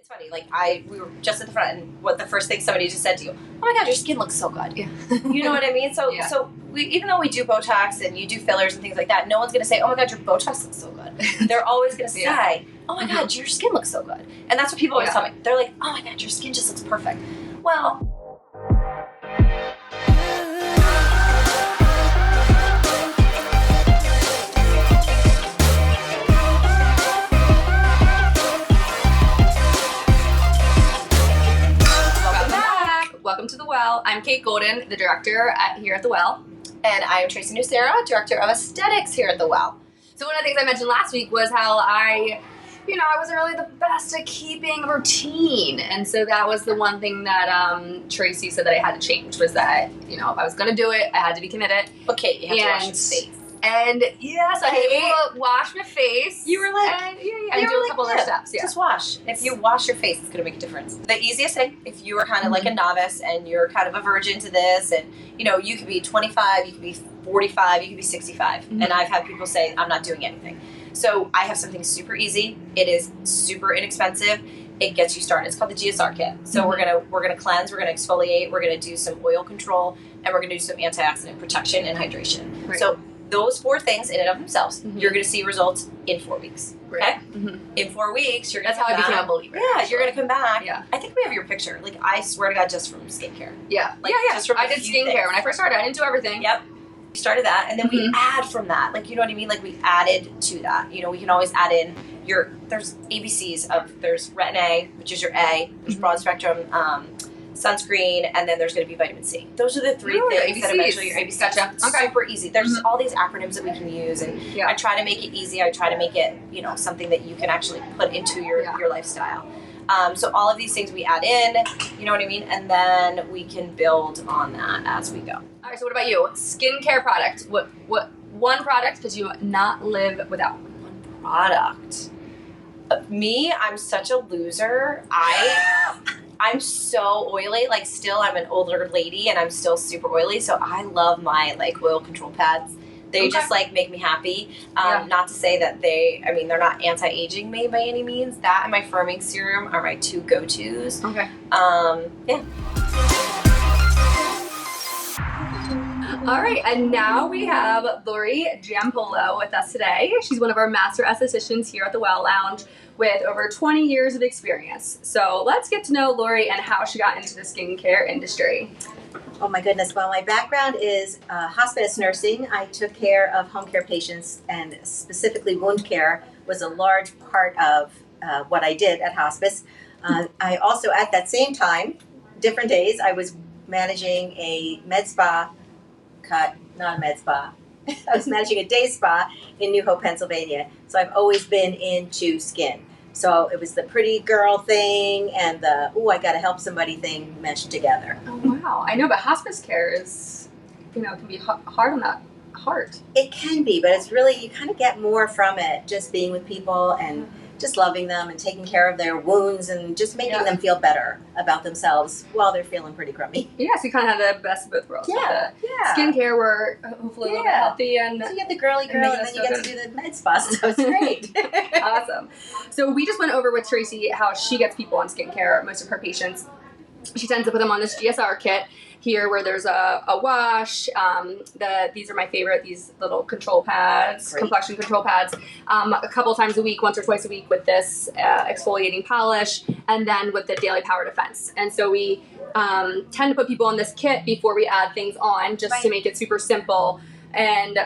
It's funny, like we were just at the front, and what the first thing somebody just said to you, oh my God, your skin looks so good. Yeah. You know what I mean? So, Yeah. so we, even though we do Botox and you do fillers and things like that, no one's going to say, oh my God, your Botox looks so good. They're always going to say, Yeah. oh my God, your skin looks so good. And that's what people always tell me. They're like, oh my God, your skin just looks perfect. Well, welcome to The Well. I'm Kate Golden, the director here at The Well. And I'm Tracy Nucera, director of aesthetics here at The Well. So one of the things I mentioned last week was how I wasn't really the best at keeping a routine. And so that was the one thing that Tracy said that I had to change, was that, if I was going to do it, I had to be committed. Okay, you have to wash your face. And yes, I had to wash my face. You were like, and do a couple other steps. Yeah. Just wash. If you wash your face, it's going to make a difference. The easiest thing, if you are kind of like a novice and you're kind of a virgin to this, and you could be 25, you could be 45, you could be 65. And I've had people say, I'm not doing anything. So I have something super easy. It is super inexpensive. It gets you started. It's called the GSR kit. So we're gonna cleanse, we're gonna exfoliate, we're gonna do some oil control, and we're gonna do some antioxidant protection and hydration. Right. So those 4 things in and of themselves, you're going to see results in 4 weeks. Okay? In 4 weeks, you're going to That's how I became a believer. Yeah, you're going to come back. Yeah. I think we have your picture. Like, I swear to God, just from skincare. Yeah. Like, just from I did skincare when I first started. I didn't do everything. Yep. We started that, and then we add from that. Like, you know what I mean? Like, we added to that. We can always add in there's ABCs of, there's retin A, which is your A, there's broad spectrum sunscreen, and then there's going to be vitamin C. Those are the 3 things that eventually your ABCs. Gotcha. Okay. Super easy. There's all these acronyms that we can use, and I try to make it easy. I try to make it, something that you can actually put into your lifestyle. So all of these things we add in, you know what I mean? And then we can build on that as we go. All right, so what about you? Skincare product. What one product could you not live without? One product. Me, I'm such a loser. I'm so oily. Like, still, I'm an older lady and I'm still super oily. So I love my oil control pads. They just make me happy. Not to say that they're not anti-aging made by any means. That and my firming serum are my 2 go-tos. Okay. Yeah. All right, and now we have Lori Giampolo with us today. She's one of our master estheticians here at the Well Lounge with over 20 years of experience. So let's get to know Lori and how she got into the skincare industry. Oh my goodness. Well, my background is hospice nursing. I took care of home care patients, and specifically wound care was a large part of what I did at hospice. I also, at that same time, different days, I was managing a med spa, not a med spa. I was managing a day spa in New Hope, Pennsylvania. So I've always been into skin. So it was the pretty girl thing and the, I got to help somebody thing meshed together. Oh, wow. I know, but hospice care is, can be hard on that heart. It can be, but it's really, you kind of get more from it, just being with people and just loving them and taking care of their wounds and just making them feel better about themselves while they're feeling pretty crummy. Yeah, so you kind of have the best of both worlds. Yeah. Skincare, we're hopefully a little bit healthy. And so you get the girly girl and then you get to do the med spa, so it's great. Awesome. So we just went over with Tracy how she gets people on skincare, most of her patients. She tends to put them on this GSR kit here where there's a wash. These are my favorite, these little control pads, complexion control pads, a couple times a week, once or twice a week with this exfoliating polish, and then with the daily power defense. And so we tend to put people on this kit before we add things on, just to make it super simple. And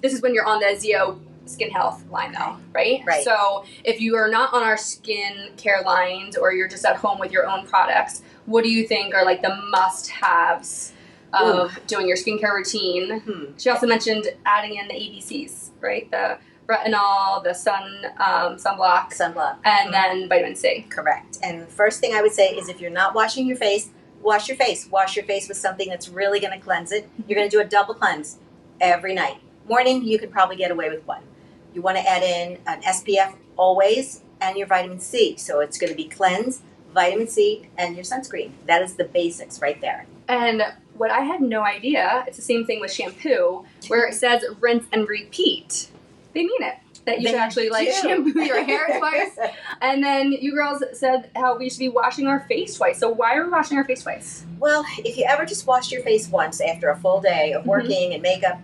this is when you're on the Zeo Skin Health line though, right? Right. So if you are not on our skin care lines or you're just at home with your own products, what do you think are the must-haves of doing your skincare routine? She also mentioned adding in the ABCs, right? The retinol, the sunblock, and then vitamin C. Correct. And the first thing I would say is if you're not washing your face, wash your face. Wash your face with something that's really going to cleanse it. You're going to do a double cleanse every night. Morning, you could probably get away with 1. You want to add in an SPF always and your vitamin C. So it's going to be cleanse, vitamin C, and your sunscreen. That is the basics right there. And what I had no idea, it's the same thing with shampoo, where it says rinse and repeat. They mean it. that you should actually like do. shampoo your hair twice. And then you girls said how we should be washing our face twice. So why are we washing our face twice? Well, if you ever just washed your face once after a full day of working and makeup,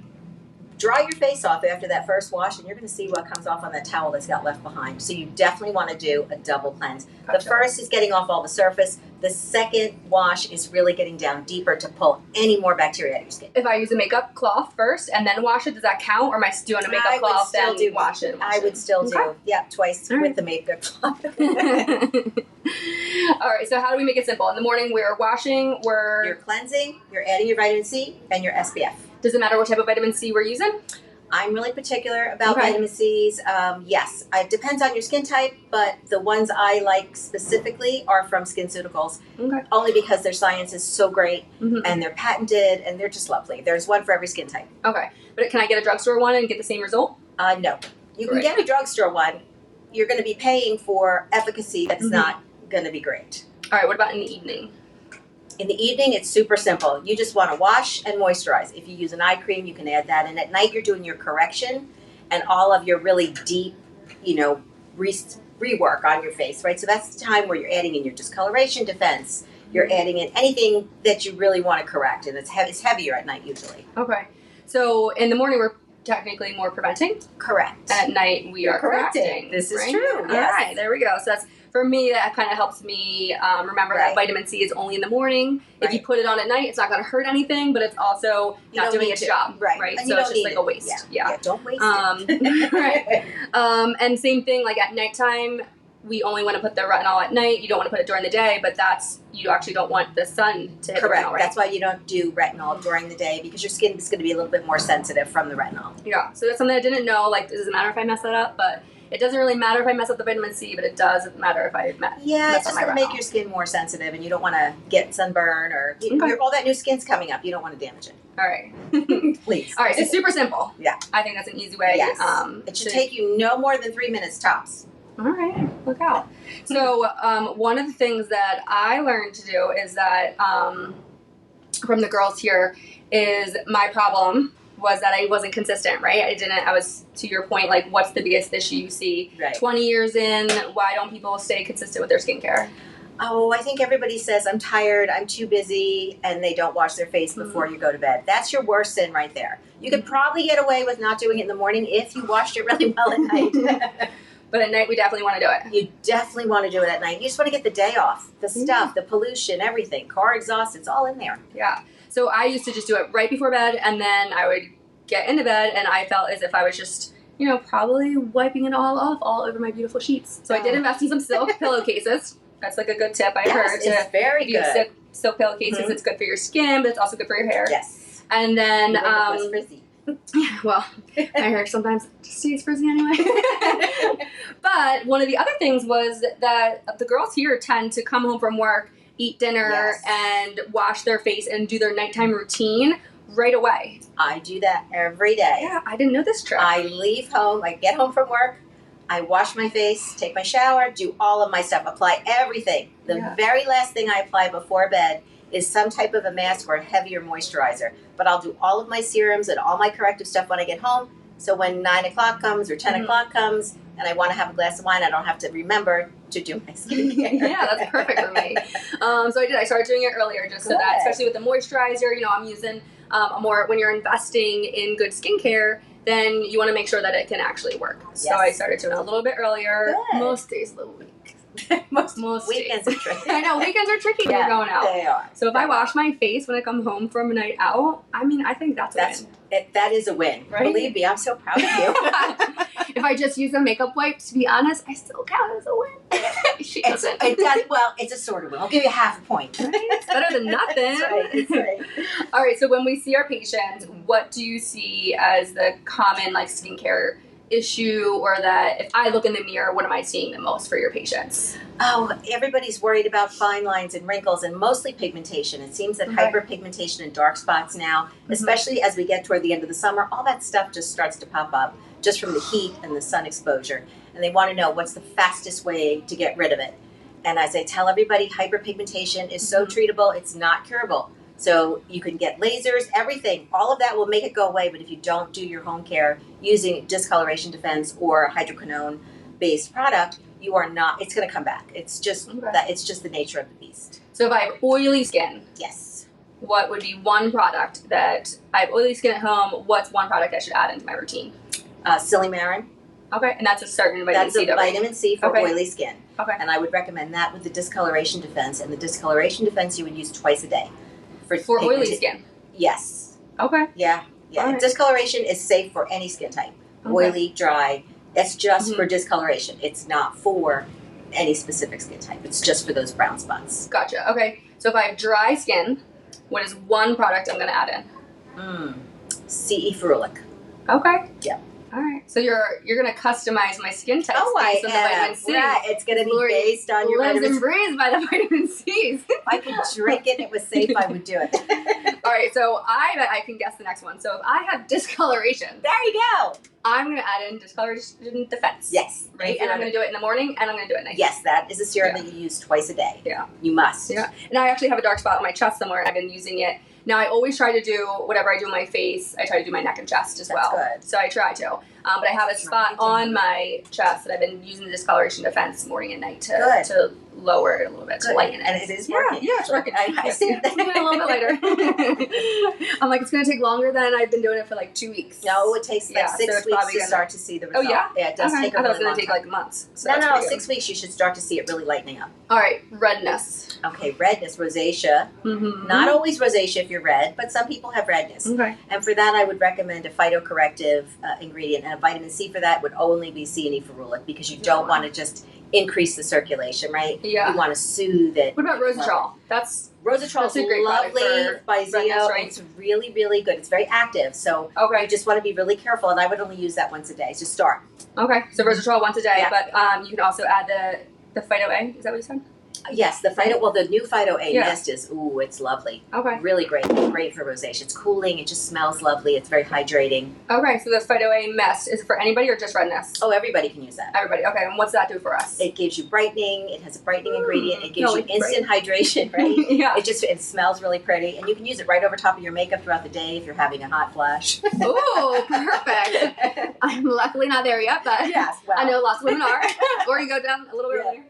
dry your face off after that first wash, and you're going to see what comes off on that towel that's got left behind. So you definitely want to do a double cleanse. Gotcha. The first is getting off all the surface. The second wash is really getting down deeper to pull any more bacteria out of your skin. If I use a makeup cloth first and then wash it, does that count? Or am I doing a makeup cloth then wash it? I would still do, twice All right. with the makeup cloth. All right, so how do we make it simple? In the morning, we're washing, You're cleansing, you're adding your vitamin C, and your SPF. Does it matter what type of vitamin C we're using? I'm really particular about Okay. vitamin C's. Yes, it depends on your skin type, but the ones I like specifically are from SkinCeuticals, Okay. only because their science is so great Mhm. and they're patented and they're just lovely. There's one for every skin type. Okay. But can I get a drugstore one and get the same result? No, you can Right. get a drugstore one. You're going to be paying for efficacy that's not going to be great. All right, what about in the evening? In the evening, it's super simple. You just want to wash and moisturize. If you use an eye cream, you can add that. And at night, you're doing your correction and all of your really deep, rework on your face, right? So that's the time where you're adding in your discoloration defense. You're adding in anything that you really want to correct. And it's heavier at night usually. Okay. So in the morning, we're technically more preventing. Correct. At night, we You're are correcting. This is right? true. All Yes. right, there we go. So that's, for me, that kind of helps me remember that Right. vitamin C is only in the morning. If you Right. put it on at night, it's not going to hurt anything, but it's also You not don't doing need its to. job. Right. And So you it's don't just need like it. a waste. Yeah. Don't waste it. Right. it. And same thing, like at nighttime, we only want to put the retinol at night. You don't want to put it during the day, but you actually don't want the sun to hit Correct. the retinol, right? That's why you don't do retinol during the day, because your skin is going to be a little bit more sensitive from the retinol. Yeah, so that's something I didn't know. Like, it doesn't matter if I mess that up, but it doesn't really matter if I mess up the vitamin C, but it does matter if I Yeah, mess it's up just my going to make retinol. your skin more sensitive, and you don't want to get sunburn or all that new skin's coming up. You don't want to damage it. All right. Please. All right, so super simple. Yeah. I think that's an easy way. Yes. It should take you no more than 3 minutes tops. All right, look out. So one of the things that I learned to do is that from the girls here is my problem was that I wasn't consistent, right? I was, to your point, like, what's the biggest issue you see? Right. 20 years in, why don't people stay consistent with their skincare? Oh, I think everybody says, I'm tired, I'm too busy, and they don't wash their face before you go to bed. That's your worst sin right there. You could probably get away with not doing it in the morning if you washed it really well at night. But at night, we definitely want to do it. You definitely want to do it at night. You just want to get the day off. The stuff, the pollution, everything. Car exhaust, it's all in there. Yeah. So I used to just do it right before bed, and then I would get into bed, and I felt as if I was just, probably wiping it all off all over my beautiful sheets. So I did invest in some silk pillowcases. That's like a good tip I've heard. It's very use good. silk pillowcases. It's good for your skin, but it's also good for your hair. Yes. And then, You wouldn't have less frizzy. well, my hair sometimes stays frizzy anyway. But one of the other things was that the girls here tend to come home from work, eat dinner, and wash their face and do their nighttime routine right away. I do that every day. Yeah, I didn't know this trick. I leave home, I get home from work, I wash my face, take my shower, do all of my stuff, apply everything. The very last thing I apply before bed is some type of a mask or a heavier moisturizer. But I'll do all of my serums and all my corrective stuff when I get home. So when 9 o'clock comes or 10 o'clock comes and I want to have a glass of wine, I don't have to remember to do my skincare. Yeah, that's perfect for me. So I started doing it earlier just so that, especially with the moisturizer, I'm using more, when you're investing in good skincare, then you want to make sure that it can actually work. So I started doing it a little bit earlier. Good. Most days a little weak. Most days. weekends are tricky. I know, weekends are tricky when you're going out. They are. So if I wash my face when I come home from a night out, I think that's a win. That is a win. Right? Believe me, I'm so proud of you. If I just use a makeup wipe, to be honest, I still count as a win. She doesn't. It does. Well, it's a sort of win. I'll give you half a point. Right? It's better than nothing. That's right. All right, so when we see our patients, what do you see as the common skincare issue, or that if I look in the mirror, what am I seeing the most for your patients? Oh, everybody's worried about fine lines and wrinkles and mostly pigmentation. It seems that hyperpigmentation and dark spots now, especially as we get toward the end of the summer, all that stuff just starts to pop up just from the heat and the sun exposure. And they want to know what's the fastest way to get rid of it. And as I tell everybody, hyperpigmentation is so treatable, it's not curable. So you can get lasers, everything. All of that will make it go away. But if you don't do your home care using discoloration defense or hydroquinone-based product, you are not. It's going to come back. It's just that. It's just the nature of the beast. So if I have oily skin, Yes. what would be one product that I have oily skin at home? What's one product I should add into my routine? Silymarin. Okay, and that's a certain vitamin That's C. a vitamin C for Okay. oily skin. Okay. And I would recommend that with the discoloration defense. And the discoloration defense you would use twice a day For oily skin. Yes. Okay. Yeah. All right. Discoloration is safe for any skin type. Okay. Oily, dry. That's just for discoloration. It's not for any specific skin type. It's just for those brown spots. Gotcha. Okay. So if I have dry skin, what is one product I'm going to add in? CE ferulic. Okay. Yeah. All right. So you're going to customize my skin types based on the vitamin C. Right. It's going to be based on your lives vitamin and breathes by the vitamin C's. If I could drink it and it was safe, I would do it. All right. So I bet I can guess the next one. So if I have discoloration, There you go. I'm going to add in discoloration defense. Yes. Right. And I'm going to do it in the morning and I'm going to do it at night. Yes, that is a serum that you use twice a day. Yeah. You must. Yeah. And I actually have a dark spot on my chest somewhere, and I've been using it. Now, I always try to do whatever I do on my face, I try to do my neck and chest as well. Good. So I try to. But I have a spot on my chest that I've been using the discoloration defense morning and night to lower it a little bit, to lighten it. And it is working. Yeah, it's working. I see that. A little bit later. I'm like, it's going to take longer than I've been doing it for like 2 weeks. No, it takes like 6 weeks to start to see the result. Oh, yeah? Yeah, it does take a I thought it really was going long to take time. like months. So No, that's no, pretty 6 weeks you should start to see it really lightening up. All right, redness. Okay, redness, rosacea. Mm-hmm. Not always rosacea if you're red, but some people have redness. Okay. And for that, I would recommend a phytocorrective ingredient, and a vitamin C for that would only be CE ferulic because you don't want to just increase the circulation, right? Yeah. You want to soothe it. What about resveratrol? That's Resveratrol a great product lovely for by redness, Zeo. right? It's really, really good. It's very active, so okay. you just want to be really careful. And I would only use that once a day. So start. Okay, so resveratrol once a day, Yeah. but you can also add the Phyto A. Is that what you said? Yes, the the new Phyto A Yeah. mist is it's lovely. Okay. Really great for rosacea. It's cooling. It just smells lovely. It's very hydrating. Okay, so the Phyto A mist is it for anybody or just redness? Oh, everybody can use that. Everybody. Okay, and what's that do for us? It gives you brightening. It has a brightening ingredient. It gives No, you it's instant hydration, right? Yeah. It smells really pretty, and you can use it right over top of your makeup throughout the day if you're having a hot flash. Ooh, perfect. I'm luckily not there yet, but Yes, well. I know lots of women are. Or you go down a little bit earlier.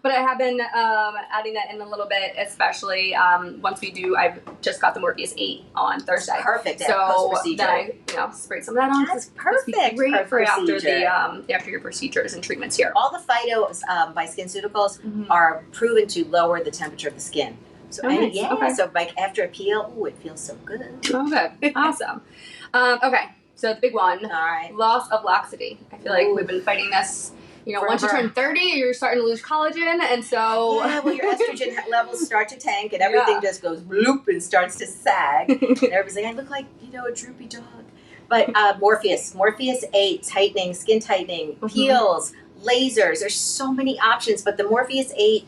But I have been adding that in a little bit, especially once we do. I've just got the Morpheus 8 on Thursday. Perfect. So Post-procedure. then I sprayed some of that on. That's It's perfect great for after procedure. after your procedures and treatments here. All the phytos by SkinCeuticals are proven to lower the temperature of the skin. So Oh, nice. Okay. so like after a peel, it feels so good. Oh, good. Awesome. Okay, so the big one, All right. loss of laxity. I feel like we've been fighting this. Once you Forever. turn 30, you're starting to lose collagen, and so Yeah, well, your estrogen levels start to tank, and everything just goes bloop and starts to sag. And everybody's like, I look like a droopy dog. But Morpheus 8, tightening, skin tightening, peels, lasers. There's so many options, but the Morpheus 8,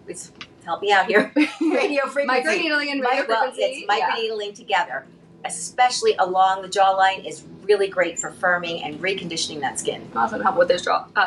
it's help me out here. Radio frequency. microneedling and radio frequency. It's microneedling together, especially along the jawline, is really great for firming and reconditioning that skin. Awesome. Help with this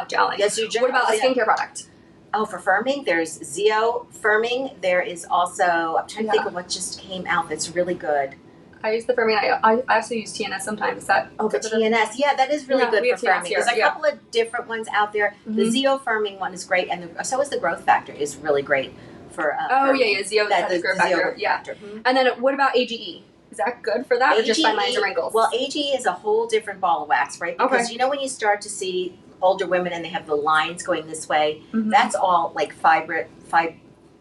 jowling. Yes, you What about a skincare product? Oh, for firming, there's Zeo firming. There is also, I'm trying to think of what just came out that's really good. I use the firming. I also use TNS sometimes. Is that Oh, the TNS. Yeah, that is really good we for have TNS firming. here, There's a couple of different ones out there. The Zeo firming one is great, and so is the growth factor is really great for firming. Zeo That's has the growth Zeo factor. growth Yeah. factor. Mhm. And then what about AGE? Is that good for that, or just fine lines and wrinkles? Well, AGE is a whole different ball of wax, right? Because when you start to see older women and they have the lines going this way, that's all like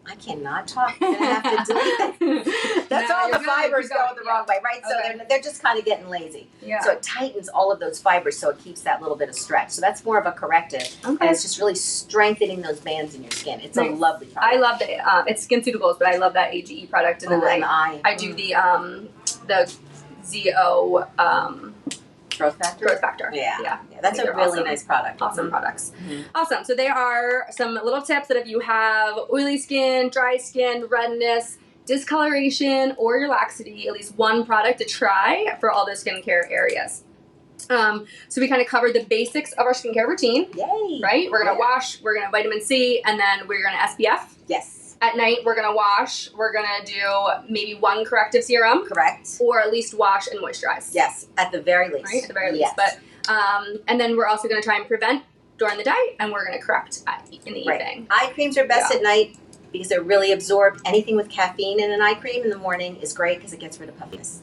I cannot talk. I'm gonna have to delete that. That's No, all you're the good. fibers Keep going the wrong way, right? So Okay. they're just kind of getting lazy. Yeah. So it tightens all of those fibers, so it keeps that little bit of stretch. So that's more of a corrective, and it's just really strengthening those bands in your skin. It's a lovely product. I love that. It's SkinCeuticals, but I love that AGE product, and then I do the Zeo growth factor. growth factor. Yeah, that's a They're really awesome. nice product. Awesome products. Mhm. Awesome. So they are some little tips that if you have oily skin, dry skin, redness, discoloration, or your laxity, at least one product to try for all those skincare areas. So we kind of covered the basics of our skincare routine, Yay! right? We're going to wash, we're going to vitamin C, and then we're going to SPF. Yes. At night, we're gonna wash. We're gonna do maybe one corrective serum. Correct. Or at least wash and moisturize. Yes, at the very least. Right, at the very Yes. least. But and then we're also gonna try and prevent during the day, and we're gonna correct in the evening. Eye creams are best at night because they're really absorbed. Anything with caffeine in an eye cream in the morning is great because it gets rid of puffiness.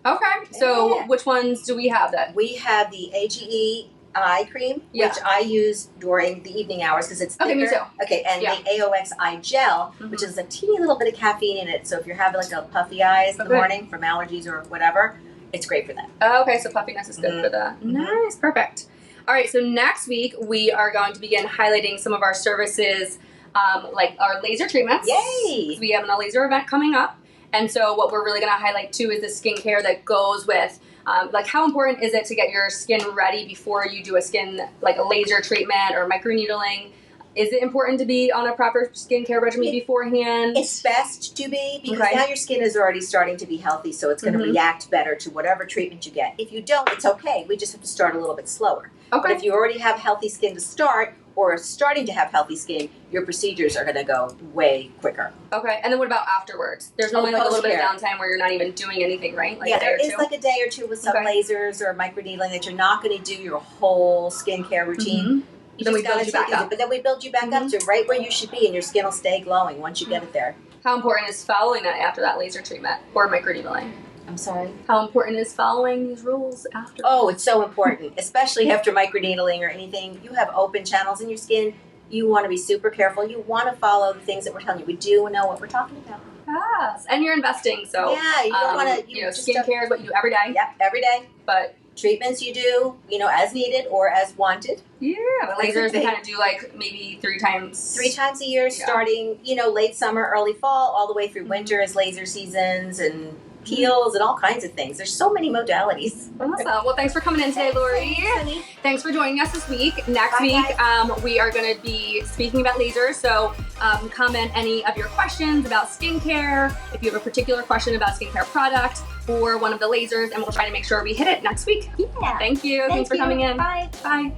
Okay, so Yeah. which ones do we have then? We have the AGE eye cream, Yeah. which I use during the evening hours because it's thicker. Okay, me too. Okay, and Yeah. the AOX eye gel, which is a teeny little bit of caffeine in it. So if you're having like a puffy eyes in the Okay. morning from allergies or whatever, it's great for that. Okay, so puffiness is good for that. Mhm. Nice, perfect. All right, so next week we are going to begin highlighting some of our services, like our laser treatments. Yay! We have a laser event coming up. And so what we're really going to highlight too is the skincare that goes with, like how important is it to get your skin ready before you do a skin, like a laser treatment or microneedling? Is it important to be on a proper skincare regimen beforehand? It's best to be because Okay. now your skin is already starting to be healthy, so it's going to react better to whatever treatment you get. If you don't, it's okay. We just have to start a little bit slower. But Okay. if you already have healthy skin to start or are starting to have healthy skin, your procedures are going to go way quicker. Okay. And then what about afterwards? There's normally like a little bit of Post-care. downtime where you're not even doing anything, right? Like Yeah, a day there or is two? like a day or two with some Okay. lasers or microneedling that you're not going to do your whole skincare routine. Mhm. You Then we just gotta build you take back it easy. up. But then we build you back up to right where you should be, and your skin will stay glowing once you get it there. How important is following that after that laser treatment or microneedling? I'm sorry. How important is following these rules after? Oh, it's so important, especially after microneedling or anything. You have open channels in your skin. You want to be super careful. You want to follow the things that we're telling you. We do know what we're talking about. Yes. And you're investing, so Yeah, you don't want to. you know, skincare is what you do every day. Yep, every day. But Treatments you do, as needed or as wanted. yeah, the That's the lasers we thing. kind of do like maybe 3 times. 3 times a year, Yeah. starting, late summer, early fall, all the way through winter as laser seasons and peels and all kinds of things. There's so many modalities. Awesome. Well, thanks for coming in today, Lori. Thanks for joining us this week. Next Bye, week, we are going to be speaking about lasers. So comment any of your questions about skincare, if you have a particular question about skincare product or one of the lasers, and we'll try to make sure we hit it next week. Yeah. Thank you. Thanks for you. coming in. Bye. Bye.